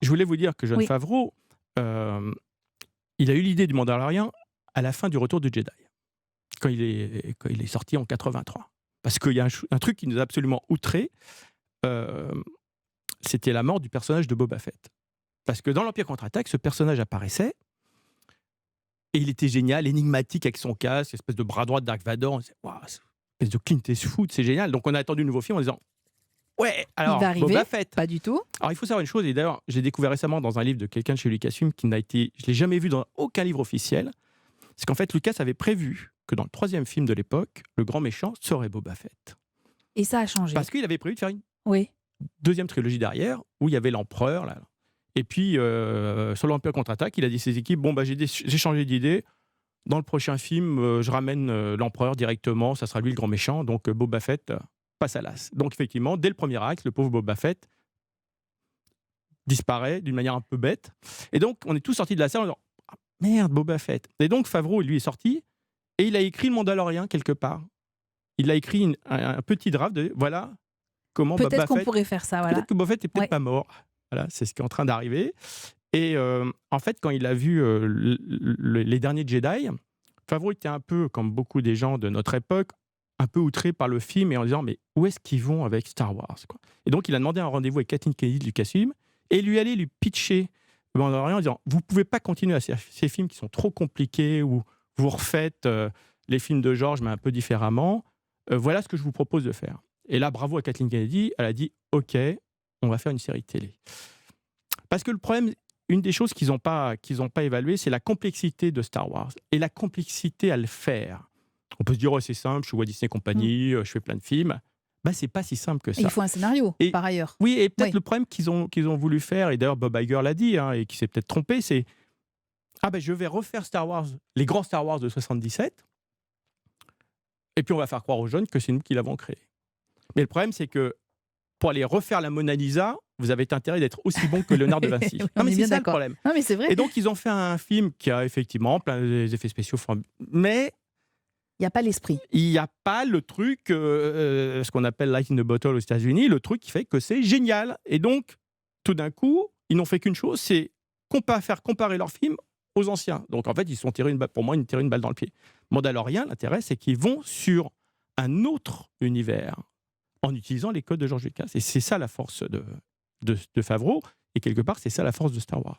je voulais vous dire que Jon Oui. Favreau, euh, il a eu l'idée du Mandalorian à la fin du Retour du Jedi, quand il est sorti en 83. Parce qu'il y a un truc qui nous a absolument outrés, euh, c'était la mort du personnage de Boba Fett. Parce que dans l'Empire contre-attaque, ce personnage apparaissait, et il était génial, énigmatique avec son casque, espèce de bras droit de Dark Vador. On disait, waouh, espèce de Clint Eastwood, c'est génial. Donc on a attendu un nouveau film en disant, ouais, Il va alors arriver? Boba Fett. Pas du tout. Alors il faut savoir une chose, et d'ailleurs j'ai découvert récemment dans un livre de quelqu'un de chez Lucasfilm qui n'a été, je l'ai jamais vu dans aucun livre officiel, c'est qu'en fait Lucas avait prévu que dans le troisième film de l'époque, le grand méchant serait Boba Fett. Et ça a changé. Parce qu'il avait prévu de faire une Oui. deuxième trilogie derrière, où il y avait l'empereur, là. Et puis, sur l'Empire contre-attaque, il a dit à ses équipes, bon, bah, j'ai changé d'idée. Dans le prochain film, je ramène l'empereur directement, ça sera lui le grand méchant, donc Boba Fett passe à l'as. Donc effectivement, dès le premier acte, le pauvre Boba Fett disparaît d'une manière un peu bête. Et donc, on est tous sortis de la salle en disant, ah, merde, Boba Fett. Et donc, Favreau, lui, est sorti, et il a écrit le Mandalorian quelque part. Il a écrit un petit draft de, voilà, comment Peut-être Boba qu'on Fett... pourrait faire ça, voilà. Peut-être que Boba Fett n'est peut-être Ouais. pas mort. Voilà, c'est ce qui est en train d'arriver. Et en fait, quand il a vu les derniers Jedi, Favreau était un peu, comme beaucoup des gens de notre époque, un peu outré par le film et en disant mais où est-ce qu'ils vont avec Star Wars, quoi. Et donc il a demandé un rendez-vous avec Kathleen Kennedy de Lucasfilm et lui allait lui pitcher le Mandalorian en disant vous pouvez pas continuer à ces films qui sont trop compliqués où vous refaites les films de George mais un peu différemment. Voilà ce que je vous propose de faire. Et là, bravo à Kathleen Kennedy, elle a dit ok, on va faire une série de télé. Parce que le problème, une des choses qu'ils n'ont pas évalué, c'est la complexité de Star Wars et la complexité à le faire. On peut se dire, oh, c'est simple, je suis Walt Disney Company, je fais plein de films. Bah, c'est pas si simple que Et il ça. faut un scénario, Et, par ailleurs. oui, et peut-être Oui. le problème qu'ils ont voulu faire, et d'ailleurs Bob Iger l'a dit, et qui s'est peut-être trompé, c'est ah ben je vais refaire Star Wars, les grands Star Wars de 77, et puis on va faire croire aux jeunes que c'est nous qui l'avons créé. Mais le problème, c'est que pour aller refaire la Mona Lisa, vous avez intérêt d'être aussi bon que Léonard de Vinci. Oui, Non, on mais est c'est bien ça le d'accord. problème. Non, mais c'est vrai. Et donc, ils ont fait un film qui a effectivement plein d'effets spéciaux, mais Il n'y a pas l'esprit. il n'y a pas le truc, ce qu'on appelle Light in the Bottle aux États-Unis, le truc qui fait que c'est génial. Et donc, tout d'un coup, ils n'ont fait qu'une chose, c'est faire comparer leurs films aux anciens. Donc, en fait, ils se sont tirés pour moi, ils tiré une balle dans le pied. Mandalorian, l'intérêt, c'est qu'ils vont sur un autre univers en utilisant les codes de George Lucas. Et c'est ça la force de Favreau. Et quelque part, c'est ça la force de Star Wars.